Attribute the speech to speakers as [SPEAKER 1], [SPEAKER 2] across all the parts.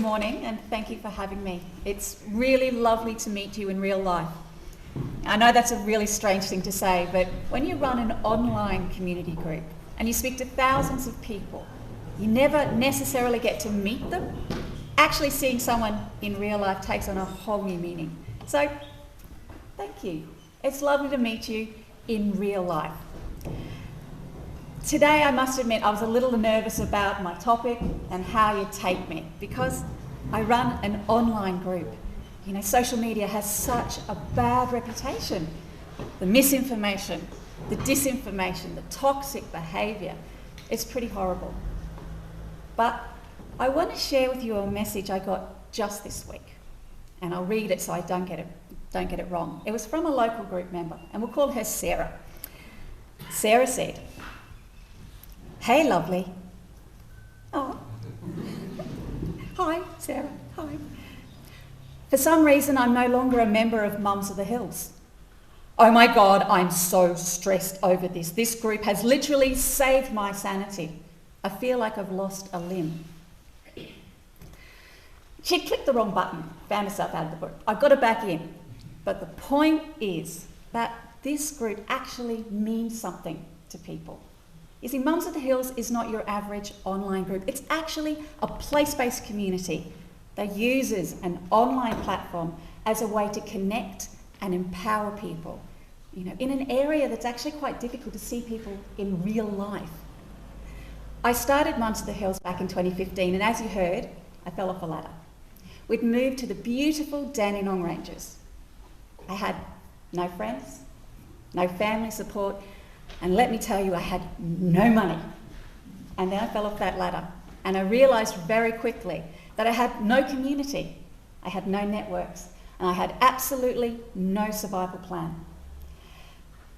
[SPEAKER 1] morning, and thank you for having me. It's really lovely to meet you in real life. I know that's a really strange thing to say, but when you run an online community group and you speak to thousands of people, you never necessarily get to meet them. Actually seeing someone in real life takes on a whole new meaning. So, thank you. It's lovely to meet you in real life. Today, I must admit, I was a little nervous about my topic and how you'd take me, because I run an online group. You know, social media has such a bad reputation. The misinformation, the disinformation, the toxic behaviour, it's pretty horrible. But I want to share with you a message I got just this week, and I'll read it so I don't get it wrong. It was from a local group member, and we'll call her Sarah. Sarah said, "Hey, lovely." Oh. Hi, Sarah. Hi. "For some reason, I'm no longer a member of Mums of the Hills. Oh my God, I'm so stressed over this. This group has literally saved my sanity. I feel like I've lost a limb." She'd clicked the wrong button, found herself out of the group. I got her back in. But the point is that this group actually means something to people. You see, Mums of the Hills is not your average online group. It's actually a place-based community that uses an online platform as a way to connect and empower people, you know, in an area that's actually quite difficult to see people in real life. I started Mums of the Hills back in 2015, and as you heard, I fell off a ladder. We'd moved to the beautiful Dandenong Ranges. I had no friends, no family support, and let me tell you, I had no money. And then I fell off that ladder, and I realised very quickly that I had no community, I had no networks, and I had absolutely no survival plan.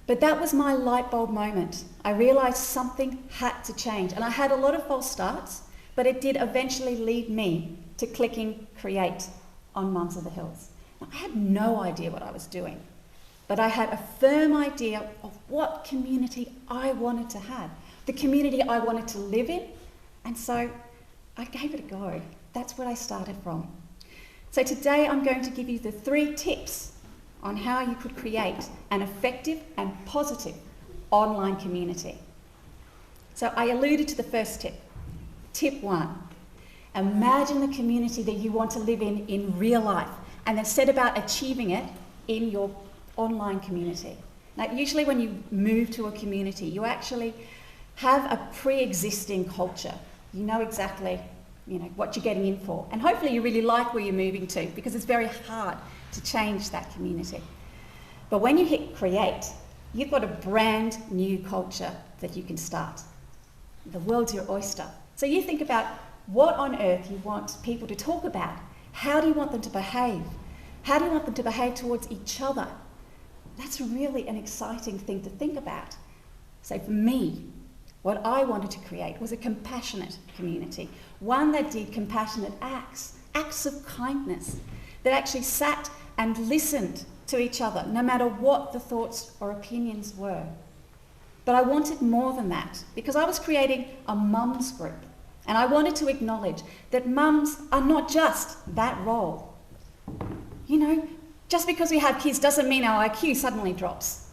[SPEAKER 1] But that was my light bulb moment. I realised something had to change, and I had a lot of false starts, but it did eventually lead me to clicking create on Mums of the Hills. Now, I had no idea what I was doing, but I had a firm idea of what community I wanted to have, the community I wanted to live in, and so I gave it a go. That's where I started from. So today I'm going to give you the 3 tips on how you could create an effective and positive online community. So I alluded to the first tip. Tip 1, imagine the community that you want to live in real life, and then set about achieving it in your online community. Now, usually when you move to a community, you actually have a pre-existing culture. You know exactly, what you're getting in for. And hopefully you really like where you're moving to, because it's very hard to change that community. But when you hit create, you've got a brand new culture that you can start. The world's your oyster. So you think about what on earth you want people to talk about. How do you want them to behave? How do you want them to behave towards each other? That's really an exciting thing to think about. So for me, what I wanted to create was a compassionate community, one that did compassionate acts of kindness, that actually sat and listened to each other, no matter what the thoughts or opinions were. But I wanted more than that, because I was creating a mums group, and I wanted to acknowledge that mums are not just that role. Just because we have kids doesn't mean our IQ suddenly drops.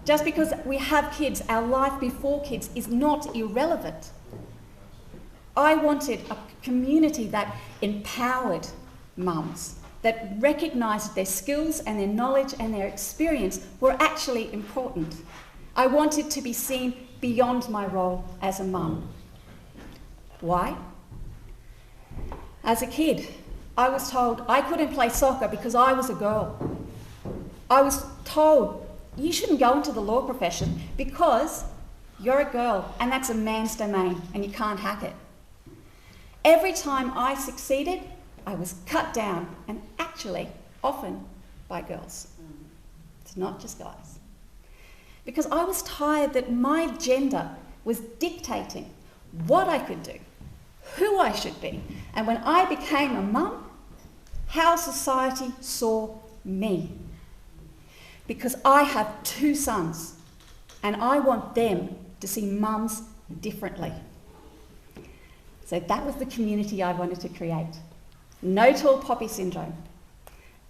[SPEAKER 1] Just because we have kids, our life before kids is not irrelevant. I wanted a community that empowered mums, that recognised their skills and their knowledge and their experience were actually important. I wanted to be seen beyond my role as a mum. Why? As a kid, I was told I couldn't play soccer because I was a girl. I was told you shouldn't go into the law profession because you're a girl and that's a man's domain and you can't hack it. Every time I succeeded, I was cut down, and actually often by girls. It's not just guys. Because I was tired that my gender was dictating what I could do, who I should be, and when I became a mum, how society saw me. Because I have 2 sons, and I want them to see mums differently. So that was the community I wanted to create. no tall poppy syndrome,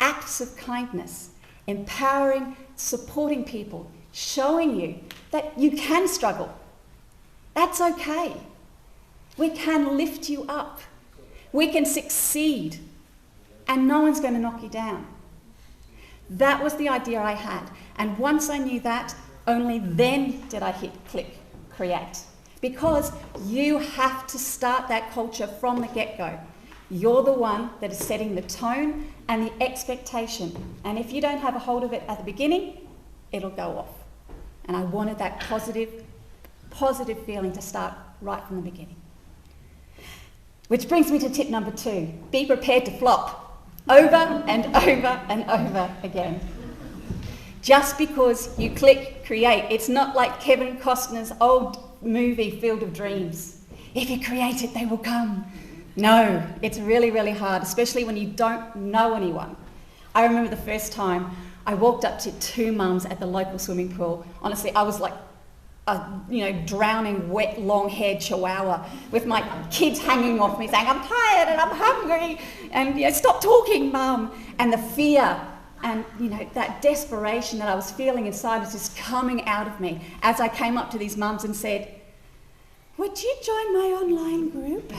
[SPEAKER 1] acts of kindness, empowering, supporting people, showing you that you can struggle. That's okay. We can lift you up. We can succeed. And no one's going to knock you down. That was the idea I had. And once I knew that, only then did I hit click, create. Because you have to start that culture from the get-go. You're the one that is setting the tone and the expectation. And if you don't have a hold of it at the beginning, it'll go off. And I wanted that positive feeling to start right from the beginning. Which brings me to tip number 2. Be prepared to flop. Over and over and over again. Just because you click create, it's not like Kevin Costner's old movie Field of Dreams. If you create it, they will come. No, it's really, really hard, especially when you don't know anyone. I remember the first time I walked up to 2 mums at the local swimming pool. Honestly, I was like a drowning, wet, long-haired chihuahua with my kids hanging off me saying, I'm tired and I'm hungry and stop talking, Mum. And the fear and that desperation that I was feeling inside was just coming out of me as I came up to these mums and said, would you join my online group?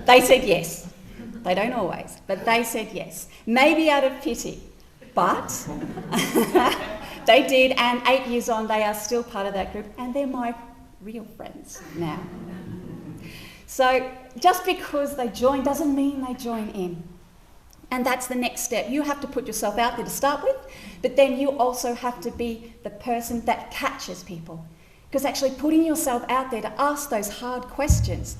[SPEAKER 1] They said yes. They don't always, but they said yes. Maybe out of pity, but they did, and 8 years on, they are still part of that group, and they're my real friends now. So just because they join doesn't mean they join in. And that's the next step. You have to put yourself out there to start with, but then you also have to be the person that catches people. Because actually putting yourself out there to ask those hard questions,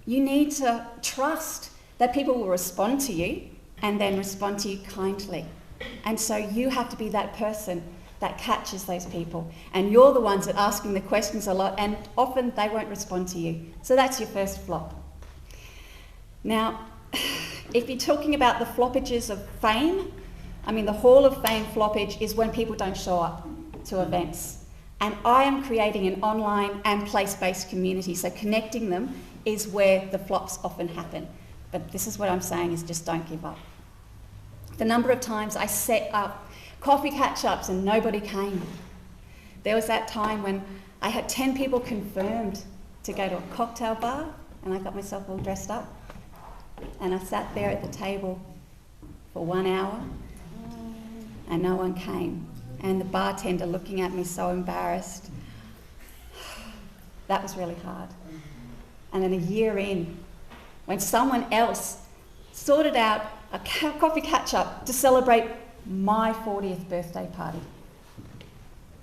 [SPEAKER 1] you need to trust that people will respond to you and then respond to you kindly. And so you have to be that person that catches those people. And you're the ones that are asking the questions a lot, and often they won't respond to you. So that's your first flop. Now, if you're talking about the floppages of fame, the Hall of Fame floppage is when people don't show up to events. And I am creating an online and place-based community, so connecting them is where the flops often happen. But this is what I'm saying is just don't give up. The number of times I set up coffee catch-ups and nobody came. There was that time when I had 10 people confirmed to go to a cocktail bar, and I got myself all dressed up. And I sat there at the table for 1 hour and no one came. And the bartender looking at me so embarrassed. That was really hard. And then a year in, when someone else sorted out a coffee catch-up to celebrate my 40th birthday party.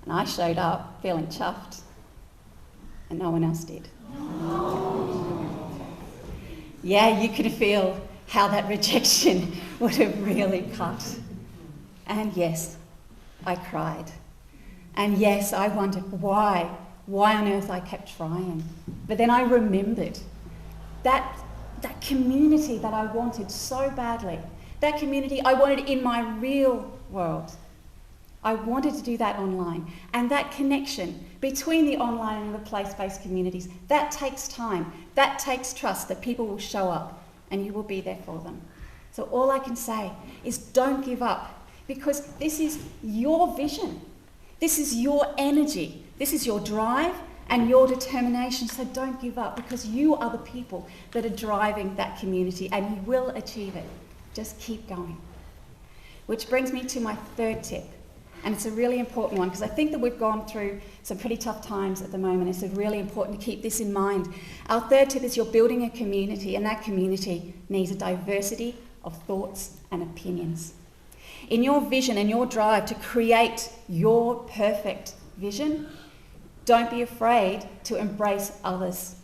[SPEAKER 1] And I showed up feeling chuffed, and no one else did. Yeah, you could feel how that rejection would have really cut. And yes, I cried. And yes, I wondered why on earth I kept trying. But then I remembered that community that I wanted so badly, that community I wanted in my real world. I wanted to do that online. And that connection between the online and the place-based communities, that takes time. That takes trust that people will show up and you will be there for them. So all I can say is don't give up, because this is your vision. This is your energy. This is your drive and your determination. So don't give up, because you are the people that are driving that community and you will achieve it. Just keep going. Which brings me to my third tip. And it's a really important one, because I think that we've gone through some pretty tough times at the moment. It's really important to keep this in mind. Our third tip is you're building a community, and that community needs a diversity of thoughts and opinions. In your vision and your drive to create your perfect vision, don't be afraid to embrace others.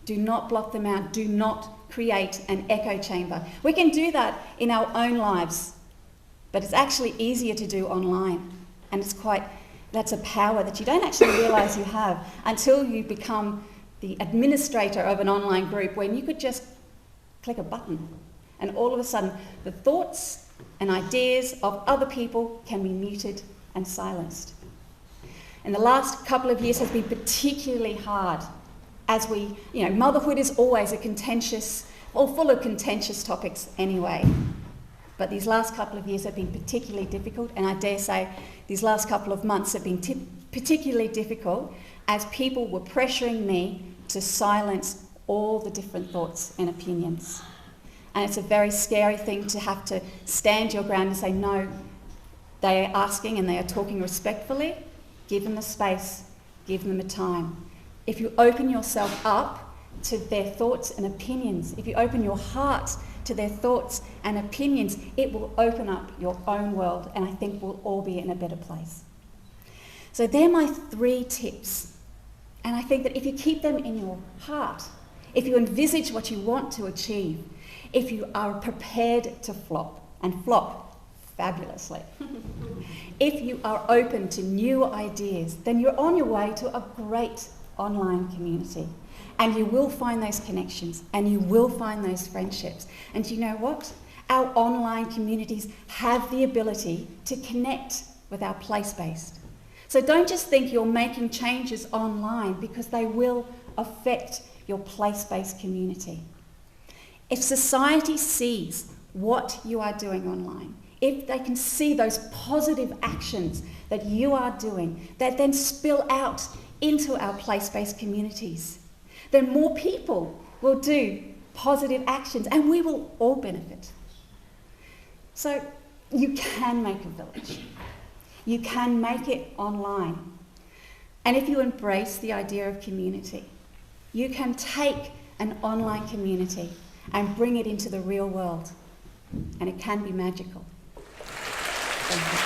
[SPEAKER 1] Do not block them out. Do not create an echo chamber. We can do that in our own lives, but it's actually easier to do online. And that's a power that you don't actually realise you have until you become the administrator of an online group, when you could just click a button and all of a sudden the thoughts and ideas of other people can be muted and silenced. And the last couple of years has been particularly hard as motherhood is always a contentious or full of contentious topics anyway. But these last couple of years have been particularly difficult, and I dare say these last couple of months have been particularly difficult as people were pressuring me to silence all the different thoughts and opinions. And it's a very scary thing to have to stand your ground and say, no, they are asking and they are talking respectfully. Give them the space, give them the time. If you open yourself up to their thoughts and opinions, if you open your heart to their thoughts and opinions, it will open up your own world, and I think we'll all be in a better place. So they're my 3 tips. And I think that if you keep them in your heart, if you envisage what you want to achieve, if you are prepared to flop, and flop fabulously, if you are open to new ideas, then you're on your way to a great online community. And you will find those connections, and you will find those friendships. And you know what? Our online communities have the ability to connect with our place-based. So don't just think you're making changes online, because they will affect your place-based community. If society sees what you are doing online, if they can see those positive actions that you are doing that then spill out into our place-based communities, then more people will do positive actions and we will all benefit. So you can make a village. You can make it online. And if you embrace the idea of community, you can take an online community and bring it into the real world. And it can be magical. Thank you.